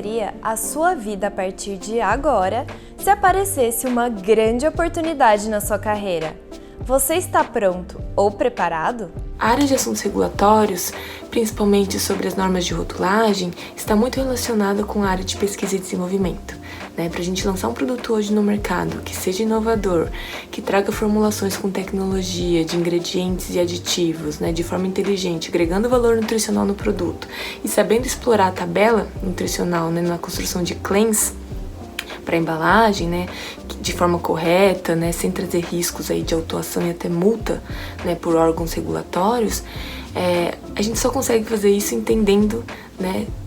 seria a sua vida a partir de agora se aparecesse uma grande oportunidade na sua carreira? Você está pronto ou preparado? A área de assuntos regulatórios, principalmente sobre as normas de rotulagem, está muito relacionada com a área de pesquisa e desenvolvimento. Para a gente lançar um produto hoje no mercado que seja inovador, que traga formulações com tecnologia, de ingredientes e aditivos, de forma inteligente, agregando valor nutricional no produto e sabendo explorar a tabela nutricional na construção de claims para embalagem, de forma correta, sem trazer riscos aí de autuação e até multa, por órgãos regulatórios, a gente só consegue fazer isso entendendo,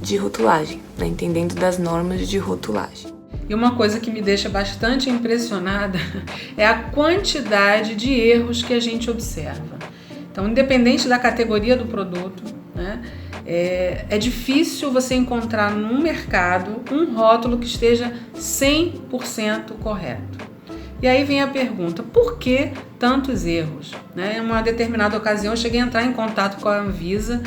de rotulagem, entendendo das normas de rotulagem. E uma coisa que me deixa bastante impressionada é a quantidade de erros que a gente observa. Então, independente da categoria do produto, é difícil você encontrar no mercado um rótulo que esteja 100% correto. E aí vem a pergunta, por que tantos erros? Em uma determinada ocasião eu cheguei a entrar em contato com a Anvisa,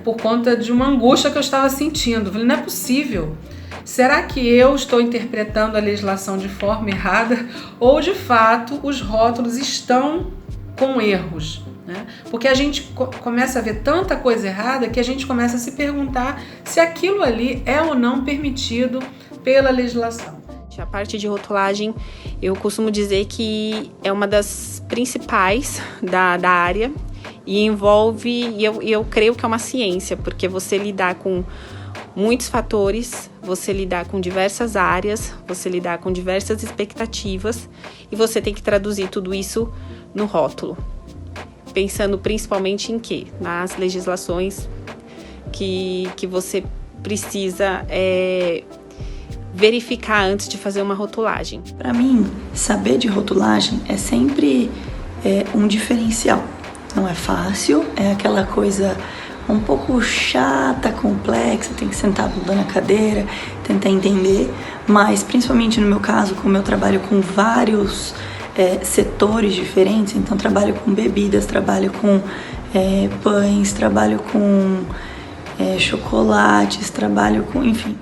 por conta de uma angústia que eu estava sentindo. Eu falei, não é possível. Será que eu estou interpretando a legislação de forma errada ou, de fato, os rótulos estão com erros? Porque a gente começa a ver tanta coisa errada que a gente começa a se perguntar se aquilo ali é ou não permitido pela legislação. A parte de rotulagem, eu costumo dizer que é uma das principais da área e envolve, e eu creio que é uma ciência, porque você lidar com muitos fatores, você lidar com diversas áreas, você lidar com diversas expectativas e você tem que traduzir tudo isso no rótulo. Pensando principalmente em quê? Nas legislações que você precisa verificar antes de fazer uma rotulagem. Para mim, saber de rotulagem é sempre um diferencial. Não é fácil, é aquela coisa um pouco chata, complexa, tem que sentar a bunda na cadeira, tentar entender, mas principalmente no meu caso, como eu trabalho com vários setores diferentes, então trabalho com bebidas, trabalho com pães, trabalho com chocolates, trabalho com, enfim.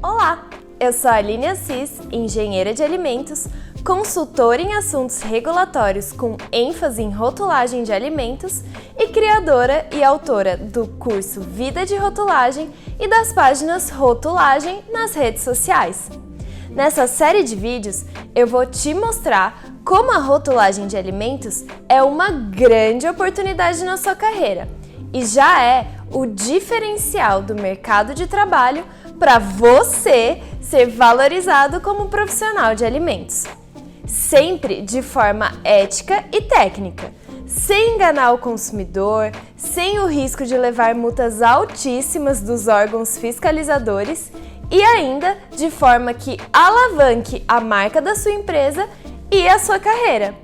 Olá, eu sou a Aline Assis, engenheira de alimentos, consultora em assuntos regulatórios com ênfase em rotulagem de alimentos e criadora e autora do curso Vida de Rotulagem e das páginas Rotulagem nas redes sociais. Nessa série de vídeos, eu vou te mostrar como a rotulagem de alimentos é uma grande oportunidade na sua carreira e já é o diferencial do mercado de trabalho para você ser valorizado como profissional de alimentos. Sempre de forma ética e técnica, sem enganar o consumidor, sem o risco de levar multas altíssimas dos órgãos fiscalizadores e ainda de forma que alavanque a marca da sua empresa e a sua carreira.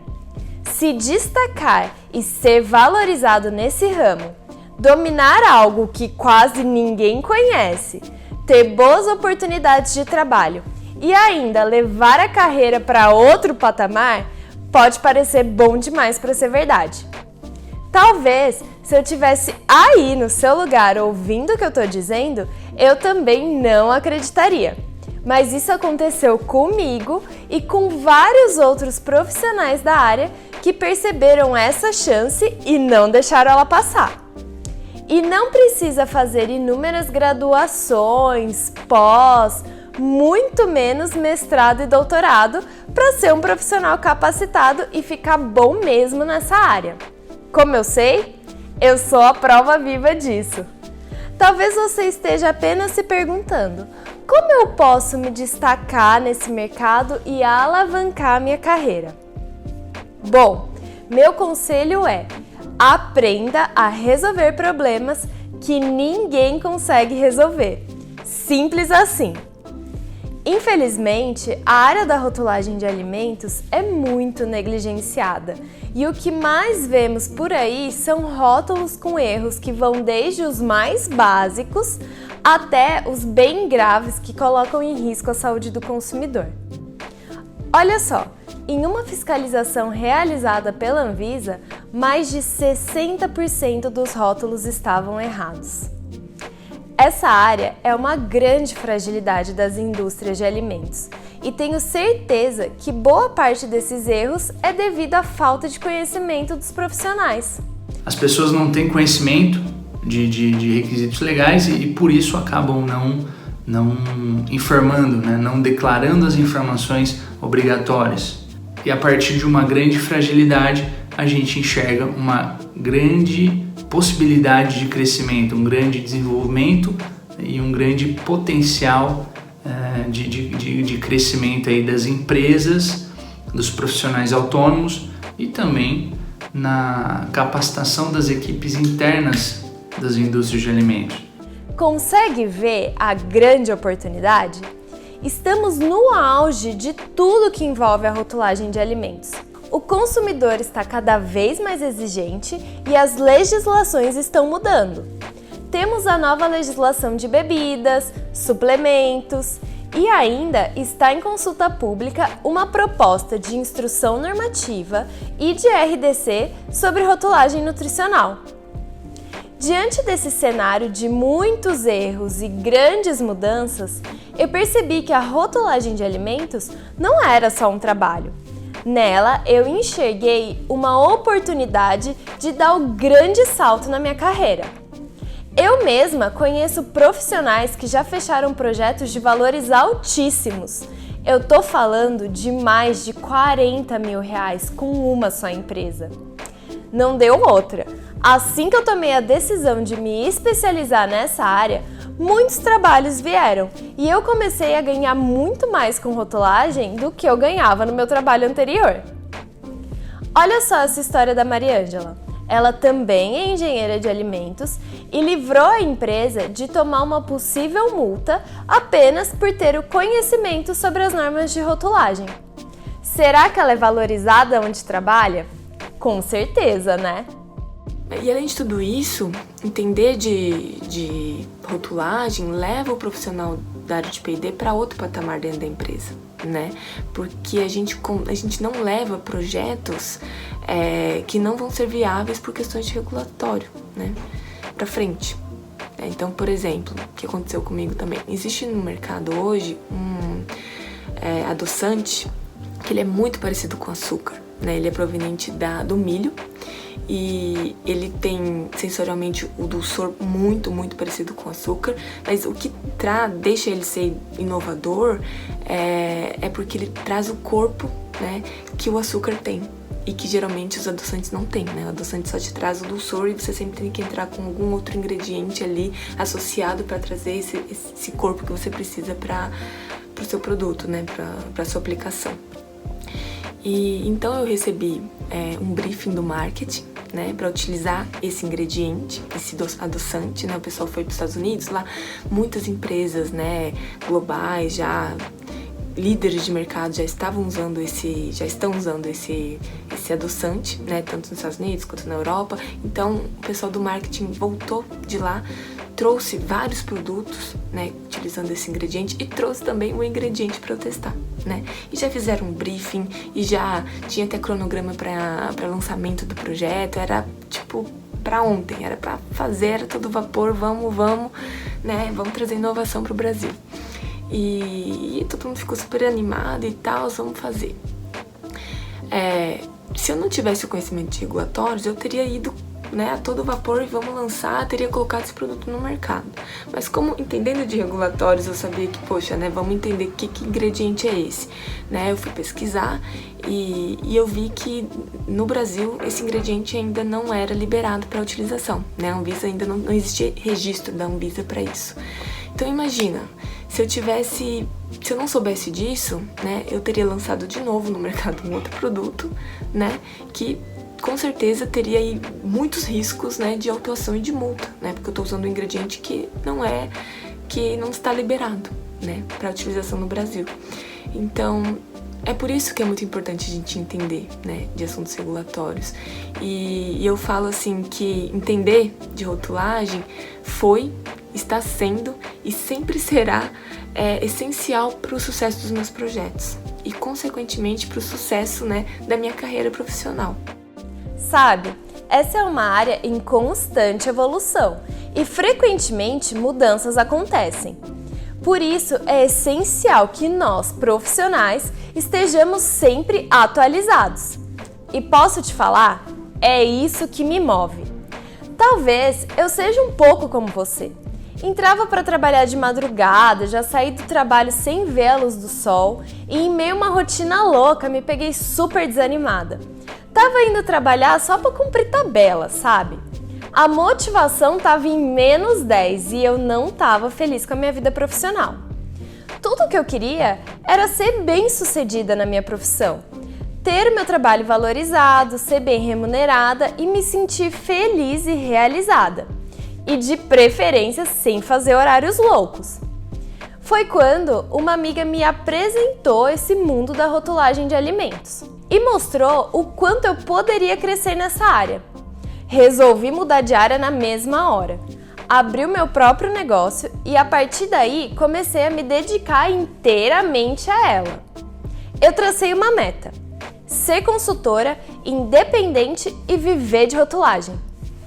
Se destacar e ser valorizado nesse ramo, dominar algo que quase ninguém conhece, ter boas oportunidades de trabalho e ainda levar a carreira para outro patamar, pode parecer bom demais para ser verdade. Talvez, se eu tivesse aí no seu lugar ouvindo o que eu estou dizendo, eu também não acreditaria. Mas isso aconteceu comigo e com vários outros profissionais da área que perceberam essa chance e não deixaram ela passar. E não precisa fazer inúmeras graduações, pós, muito menos mestrado e doutorado para ser um profissional capacitado e ficar bom mesmo nessa área. Como eu sei? Eu sou a prova viva disso. Talvez você esteja apenas se perguntando: como eu posso me destacar nesse mercado e alavancar minha carreira? Bom, meu conselho é: aprenda a resolver problemas que ninguém consegue resolver. Simples assim. Infelizmente, a área da rotulagem de alimentos é muito negligenciada e o que mais vemos por aí são rótulos com erros que vão desde os mais básicos até os bem graves que colocam em risco a saúde do consumidor. Olha só, em uma fiscalização realizada pela Anvisa, mais de 60% dos rótulos estavam errados. Essa área é uma grande fragilidade das indústrias de alimentos e tenho certeza que boa parte desses erros é devido à falta de conhecimento dos profissionais. As pessoas não têm conhecimento de requisitos legais e por isso acabam não informando, né? Não declarando as informações obrigatórias. E a partir de uma grande fragilidade, a gente enxerga uma grande possibilidade de crescimento, um grande desenvolvimento e um grande potencial de crescimento aí das empresas, dos profissionais autônomos e também na capacitação das equipes internas das indústrias de alimentos. Consegue ver a grande oportunidade? Estamos no auge de tudo que envolve a rotulagem de alimentos. O consumidor está cada vez mais exigente e as legislações estão mudando. Temos a nova legislação de bebidas, suplementos e ainda está em consulta pública uma proposta de instrução normativa e de RDC sobre rotulagem nutricional. Diante desse cenário de muitos erros e grandes mudanças, eu percebi que a rotulagem de alimentos não era só um trabalho. Nela, eu enxerguei uma oportunidade de dar o grande salto na minha carreira. Eu mesma conheço profissionais que já fecharam projetos de valores altíssimos. Eu tô falando de mais de R$40 mil com uma só empresa. Não deu outra. Assim que eu tomei a decisão de me especializar nessa área, muitos trabalhos vieram e eu comecei a ganhar muito mais com rotulagem do que eu ganhava no meu trabalho anterior. Olha só essa história da Mariângela. Ela também é engenheira de alimentos e livrou a empresa de tomar uma possível multa apenas por ter o conhecimento sobre as normas de rotulagem. Será que ela é valorizada onde trabalha? Com certeza, né? E além de tudo isso, entender de rotulagem leva o profissional da área de P&D para outro patamar dentro da empresa, né? Porque a gente não leva projetos que não vão ser viáveis por questões de regulatório, né? Para frente. Então, por exemplo, o que aconteceu comigo também, existe no mercado hoje um adoçante que ele é muito parecido com açúcar, né? Ele é proveniente do milho e ele tem sensorialmente o dulçor muito, muito parecido com açúcar, mas o que deixa ele ser inovador é porque ele traz o corpo, né, que o açúcar tem e que geralmente os adoçantes não têm, né? O adoçante só te traz o dulçor e você sempre tem que entrar com algum outro ingrediente ali associado para trazer esse corpo que você precisa para o seu produto, né, para sua aplicação. E então eu recebi um briefing do marketing, né, para utilizar esse ingrediente, esse adoçante, né? O pessoal foi para os Estados Unidos, lá muitas empresas, né, globais, já líderes de mercado já estão usando esse adoçante, né, tanto nos Estados Unidos quanto na Europa. Então o pessoal do marketing voltou de lá, trouxe vários produtos, né, utilizando esse ingrediente e trouxe também um ingrediente para eu testar, né? E já fizeram um briefing e já tinha até cronograma para lançamento do projeto, era tipo para ontem, era para fazer, era todo vapor, vamos, né? Vamos trazer inovação para o Brasil. E todo mundo ficou super animado e tal, vamos fazer. Se eu não tivesse o conhecimento de regulatórios, eu teria ido, né, a todo vapor e vamos lançar, teria colocado esse produto no mercado. Mas como entendendo de regulatórios, eu sabia que, poxa, né, vamos entender que ingrediente é esse, né? Eu fui pesquisar e eu vi que no Brasil esse ingrediente ainda não era liberado para utilização, né? A Anvisa ainda não existia registro da Anvisa para isso. Então imagina, se eu não soubesse disso, né, eu teria lançado de novo no mercado um outro produto, né, que com certeza teria aí muitos riscos, né, de autuação e de multa, né, porque eu estou usando um ingrediente que não está liberado, né, para utilização no Brasil. Então, é por isso que é muito importante a gente entender, né, de assuntos regulatórios. E eu falo assim que entender de rotulagem está sendo e sempre será essencial para o sucesso dos meus projetos e, consequentemente, para o sucesso, né, da minha carreira profissional. Sabe, essa é uma área em constante evolução e frequentemente mudanças acontecem. Por isso, é essencial que nós, profissionais, estejamos sempre atualizados. E posso te falar, é isso que me move. Talvez eu seja um pouco como você. Entrava para trabalhar de madrugada, já saí do trabalho sem ver a luz do sol e em meio a uma rotina louca me peguei super desanimada. Tava indo trabalhar só para cumprir tabela, sabe? A motivação tava em menos 10 e eu não tava feliz com a minha vida profissional. Tudo o que eu queria era ser bem-sucedida na minha profissão, ter o meu trabalho valorizado, ser bem remunerada e me sentir feliz e realizada. E de preferência sem fazer horários loucos. Foi quando uma amiga me apresentou esse mundo da rotulagem de alimentos e mostrou o quanto eu poderia crescer nessa área. Resolvi mudar de área na mesma hora, abri o meu próprio negócio e a partir daí comecei a me dedicar inteiramente a ela. Eu tracei uma meta: ser consultora, independente e viver de rotulagem.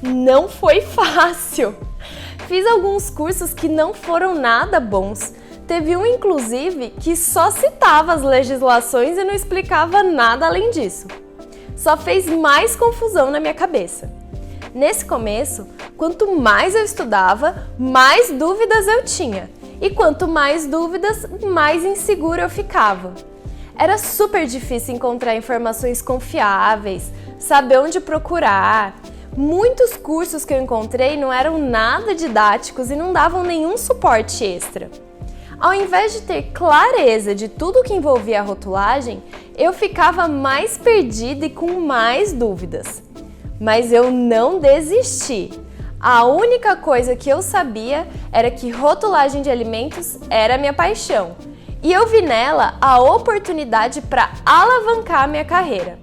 Não foi fácil! Fiz alguns cursos que não foram nada bons. Teve um, inclusive, que só citava as legislações e não explicava nada além disso. Só fez mais confusão na minha cabeça. Nesse começo, quanto mais eu estudava, mais dúvidas eu tinha. E quanto mais dúvidas, mais insegura eu ficava. Era super difícil encontrar informações confiáveis, saber onde procurar. Muitos cursos que eu encontrei não eram nada didáticos e não davam nenhum suporte extra. Ao invés de ter clareza de tudo que envolvia a rotulagem, eu ficava mais perdida e com mais dúvidas. Mas eu não desisti. A única coisa que eu sabia era que rotulagem de alimentos era minha paixão. E eu vi nela a oportunidade para alavancar a minha carreira.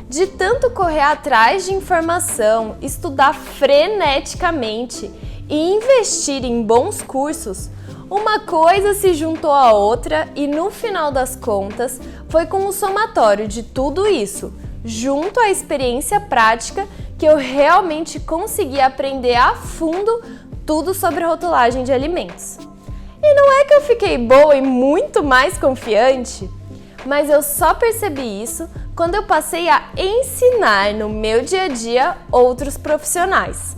De tanto correr atrás de informação, estudar freneticamente e investir em bons cursos, uma coisa se juntou à outra e no final das contas foi com o somatório de tudo isso, junto à experiência prática, que eu realmente consegui aprender a fundo tudo sobre rotulagem de alimentos. E não é que eu fiquei boa e muito mais confiante, mas eu só percebi isso quando eu passei a ensinar no meu dia a dia outros profissionais.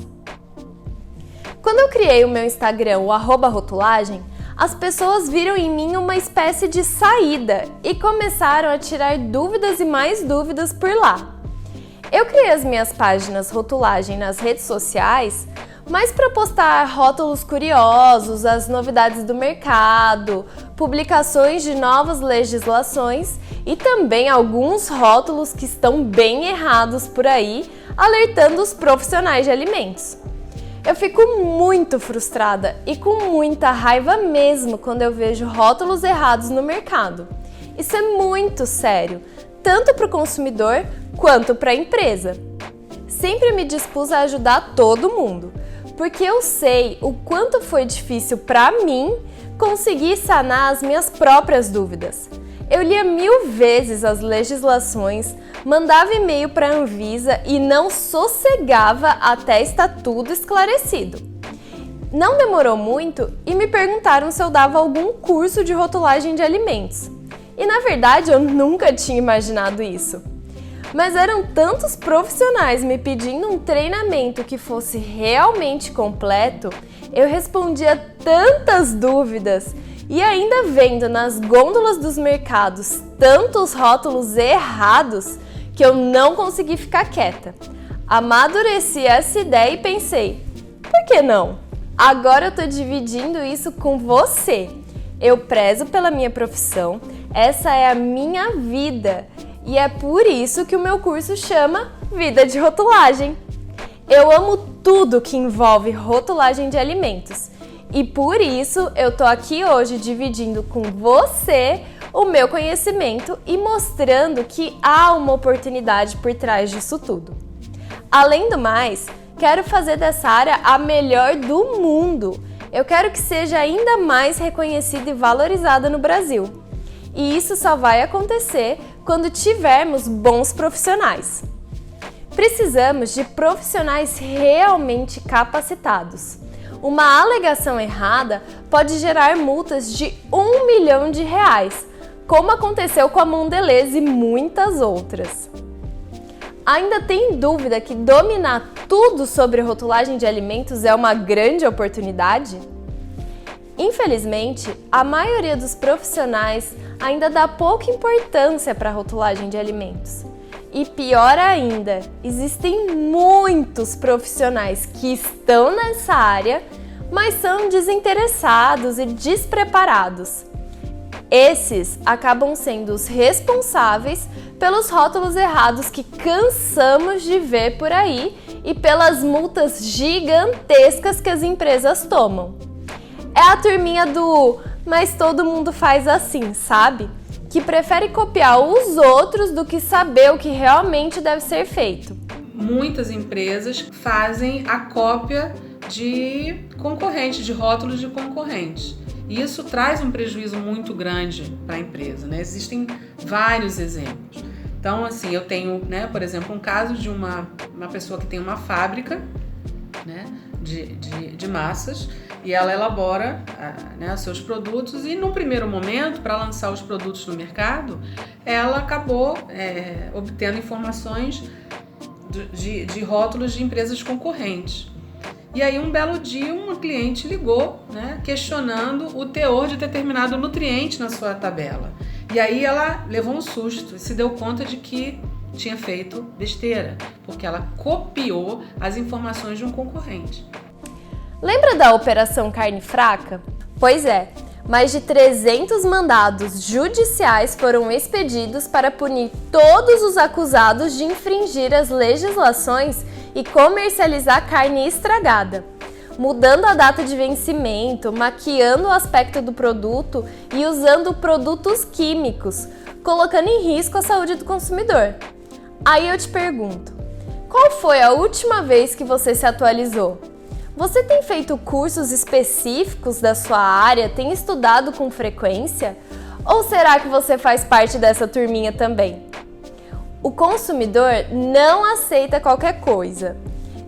Quando eu criei o meu Instagram, o @rotulagem, as pessoas viram em mim uma espécie de saída e começaram a tirar dúvidas e mais dúvidas por lá. Eu criei as minhas páginas Rotulagem nas redes sociais, mas para postar rótulos curiosos, as novidades do mercado, publicações de novas legislações e também alguns rótulos que estão bem errados por aí, alertando os profissionais de alimentos. Eu fico muito frustrada e com muita raiva mesmo quando eu vejo rótulos errados no mercado. Isso é muito sério, tanto para o consumidor quanto para a empresa. Sempre me dispus a ajudar todo mundo, porque eu sei o quanto foi difícil para mim conseguir sanar as minhas próprias dúvidas. Eu lia 1000 vezes as legislações, mandava e-mail para a Anvisa e não sossegava até estar tudo esclarecido. Não demorou muito e me perguntaram se eu dava algum curso de rotulagem de alimentos. E na verdade eu nunca tinha imaginado isso. Mas eram tantos profissionais me pedindo um treinamento que fosse realmente completo, eu respondia tantas dúvidas e ainda vendo nas gôndolas dos mercados tantos rótulos errados que eu não consegui ficar quieta. Amadureci essa ideia e pensei, por que não? Agora eu tô dividindo isso com você. Eu prezo pela minha profissão, essa é a minha vida. E é por isso que o meu curso chama Vida de Rotulagem. Eu amo tudo que envolve rotulagem de alimentos. E por isso eu tô aqui hoje dividindo com você o meu conhecimento e mostrando que há uma oportunidade por trás disso tudo. Além do mais, quero fazer dessa área a melhor do mundo. Eu quero que seja ainda mais reconhecida e valorizada no Brasil. E isso só vai acontecer quando tivermos bons profissionais. Precisamos de profissionais realmente capacitados. Uma alegação errada pode gerar multas de R$1 milhão, como aconteceu com a Mondelez e muitas outras. Ainda tem dúvida que dominar tudo sobre rotulagem de alimentos é uma grande oportunidade? Infelizmente, a maioria dos profissionais ainda dá pouca importância para a rotulagem de alimentos. E pior ainda, existem muitos profissionais que estão nessa área, mas são desinteressados e despreparados. Esses acabam sendo os responsáveis pelos rótulos errados que cansamos de ver por aí e pelas multas gigantescas que as empresas tomam. É a turminha do "mas todo mundo faz assim", sabe? Que prefere copiar os outros do que saber o que realmente deve ser feito. Muitas empresas fazem a cópia de concorrentes, de rótulos de concorrentes. E isso traz um prejuízo muito grande para a empresa, né? Existem vários exemplos. Então, assim, eu tenho, né, por exemplo, um caso de uma pessoa que tem uma fábrica, né, de massas, e ela elabora, né, seus produtos, e no primeiro momento, para lançar os produtos no mercado, ela acabou obtendo informações de rótulos de empresas concorrentes. E aí, um belo dia, uma cliente ligou, né, questionando o teor de determinado nutriente na sua tabela. E aí ela levou um susto e se deu conta de que tinha feito besteira, porque ela copiou as informações de um concorrente. Lembra da Operação Carne Fraca? Pois é, mais de 300 mandados judiciais foram expedidos para punir todos os acusados de infringir as legislações e comercializar carne estragada, mudando a data de vencimento, maquiando o aspecto do produto e usando produtos químicos, colocando em risco a saúde do consumidor. Aí eu te pergunto, qual foi a última vez que você se atualizou? Você tem feito cursos específicos da sua área, tem estudado com frequência? Ou será que você faz parte dessa turminha também? O consumidor não aceita qualquer coisa.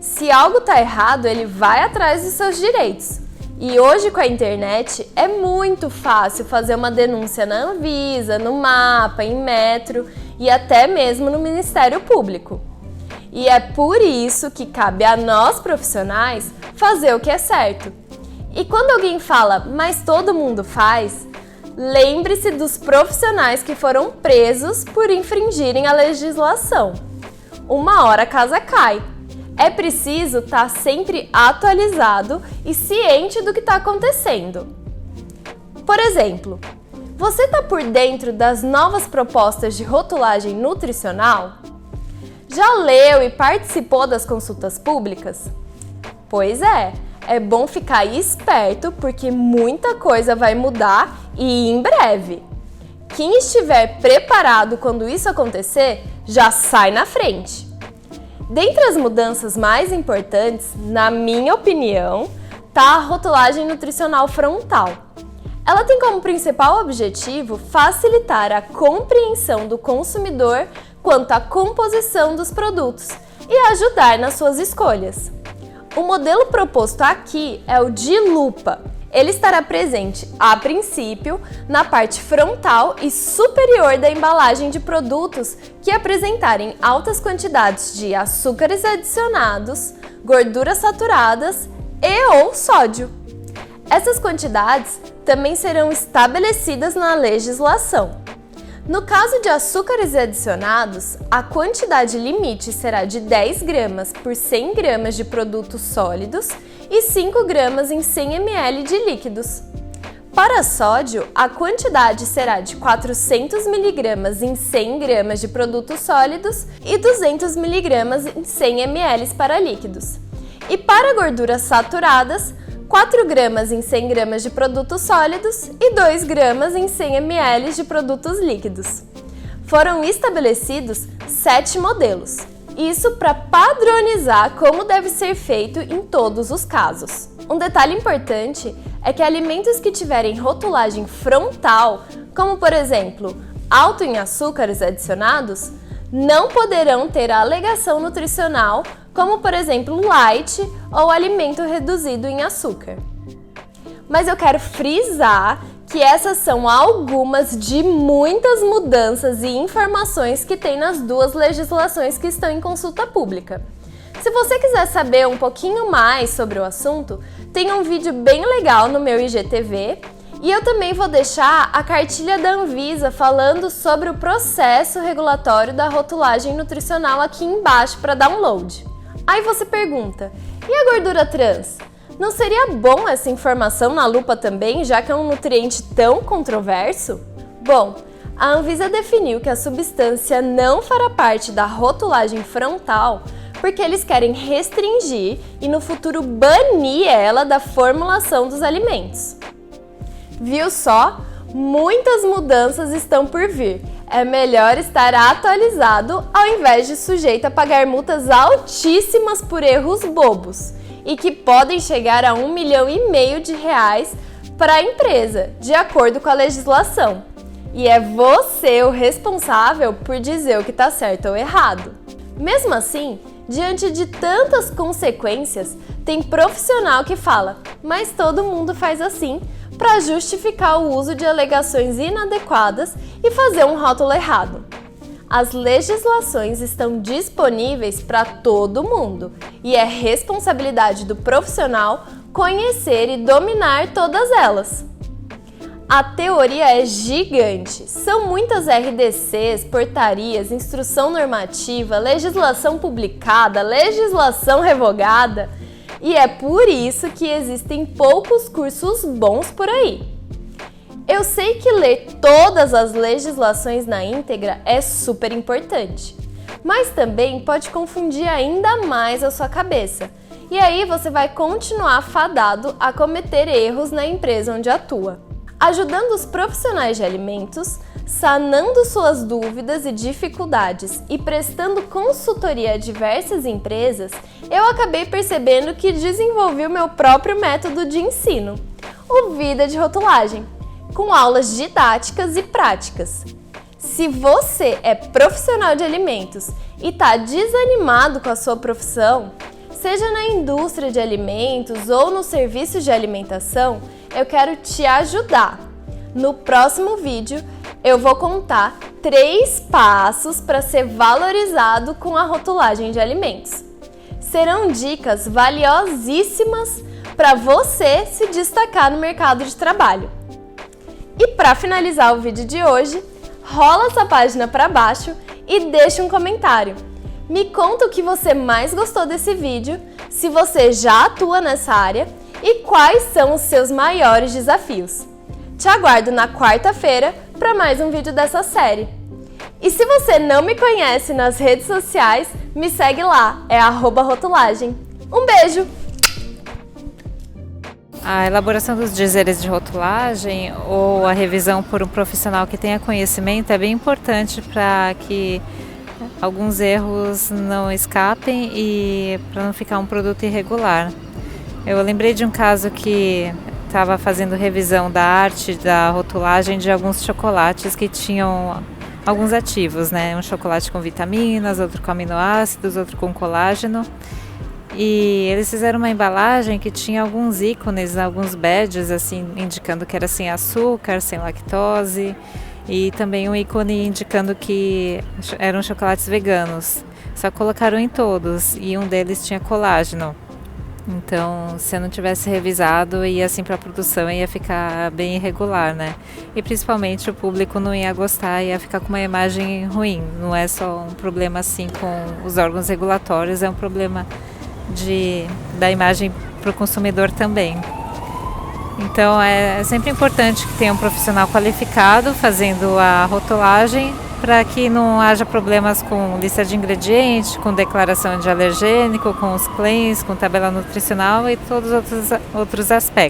Se algo está errado, ele vai atrás dos seus direitos. E hoje, com a internet, é muito fácil fazer uma denúncia na Anvisa, no Mapa, em Metro e até mesmo no Ministério Público. E é por isso que cabe a nós profissionais fazer o que é certo. E quando alguém fala, mas todo mundo faz, lembre-se dos profissionais que foram presos por infringirem a legislação. Uma hora a casa cai. É preciso estar sempre atualizado e ciente do que está acontecendo. Por exemplo, você está por dentro das novas propostas de rotulagem nutricional? Já leu e participou das consultas públicas? Pois é bom ficar esperto porque muita coisa vai mudar e em breve. Quem estiver preparado quando isso acontecer, já sai na frente. Dentre as mudanças mais importantes, na minha opinião, está a rotulagem nutricional frontal. Ela tem como principal objetivo facilitar a compreensão do consumidor quanto à composição dos produtos e ajudar nas suas escolhas. O modelo proposto aqui é o de lupa. Ele estará presente, a princípio, na parte frontal e superior da embalagem de produtos que apresentarem altas quantidades de açúcares adicionados, gorduras saturadas e ou sódio. Essas quantidades também serão estabelecidas na legislação. No caso de açúcares adicionados, a quantidade limite será de 10 gramas por 100 gramas de produtos sólidos e 5 gramas em 100 ml de líquidos. Para sódio, a quantidade será de 400 mg em 100 gramas de produtos sólidos e 200 mg em 100 ml para líquidos. E para gorduras saturadas, 4 gramas em 100 gramas de produtos sólidos e 2 gramas em 100 ml de produtos líquidos. Foram estabelecidos 7 modelos, isso para padronizar como deve ser feito em todos os casos. Um detalhe importante é que alimentos que tiverem rotulagem frontal, como por exemplo, alto em açúcares adicionados, não poderão ter a alegação nutricional, como por exemplo light ou alimento reduzido em açúcar. Mas eu quero frisar que essas são algumas de muitas mudanças e informações que tem nas duas legislações que estão em consulta pública. Se você quiser saber um pouquinho mais sobre o assunto, tem um vídeo bem legal no meu IGTV e eu também vou deixar a cartilha da Anvisa falando sobre o processo regulatório da rotulagem nutricional aqui embaixo para download. Aí você pergunta, e a gordura trans? Não seria bom essa informação na lupa também, já que é um nutriente tão controverso? Bom, a Anvisa definiu que a substância não fará parte da rotulagem frontal porque eles querem restringir e no futuro banir ela da formulação dos alimentos. Viu só? Muitas mudanças estão por vir. É melhor estar atualizado ao invés de sujeito a pagar multas altíssimas por erros bobos e que podem chegar a R$1,5 milhão para a empresa, de acordo com a legislação. E é você o responsável por dizer o que está certo ou errado. Mesmo assim, diante de tantas consequências, tem profissional que fala, mas todo mundo faz assim, para justificar o uso de alegações inadequadas e fazer um rótulo errado. As legislações estão disponíveis para todo mundo e é responsabilidade do profissional conhecer e dominar todas elas. A teoria é gigante, são muitas RDCs, portarias, instrução normativa, legislação publicada, legislação revogada e é por isso que existem poucos cursos bons por aí. Eu sei que ler todas as legislações na íntegra é super importante, mas também pode confundir ainda mais a sua cabeça. E aí você vai continuar fadado a cometer erros na empresa onde atua. Ajudando os profissionais de alimentos, sanando suas dúvidas e dificuldades e prestando consultoria a diversas empresas, eu acabei percebendo que desenvolvi o meu próprio método de ensino, o Vida de Rotulagem, com aulas didáticas e práticas. Se você é profissional de alimentos e está desanimado com a sua profissão, seja na indústria de alimentos ou no serviço de alimentação, eu quero te ajudar. No próximo vídeo, eu vou contar 3 passos para ser valorizado com a rotulagem de alimentos. Serão dicas valiosíssimas para você se destacar no mercado de trabalho. E para finalizar o vídeo de hoje, rola essa página para baixo e deixa um comentário. Me conta o que você mais gostou desse vídeo, se você já atua nessa área e quais são os seus maiores desafios. Te aguardo na quarta-feira para mais um vídeo dessa série. E se você não me conhece nas redes sociais, me segue lá, é @rotulagem. Um beijo! A elaboração dos dizeres de rotulagem ou a revisão por um profissional que tenha conhecimento é bem importante para que alguns erros não escapem e para não ficar um produto irregular. Eu lembrei de um caso que estava fazendo revisão da arte da rotulagem de alguns chocolates que tinham alguns ativos, né? Um chocolate com vitaminas, outro com aminoácidos, outro com colágeno. E eles fizeram uma embalagem que tinha alguns ícones, alguns badges, assim, indicando que era sem açúcar, sem lactose, e também um ícone indicando que eram chocolates veganos. Só colocaram em todos e um deles tinha colágeno. Então, se eu não tivesse revisado, ia assim para a produção, ia ficar bem irregular, né? E principalmente o público não ia gostar, ia ficar com uma imagem ruim. Não é só um problema assim com os órgãos regulatórios, é um problema da imagem para o consumidor também. Então é sempre importante que tenha um profissional qualificado fazendo a rotulagem para que não haja problemas com lista de ingredientes, com declaração de alergênico, com os claims, com tabela nutricional e todos os outros aspectos.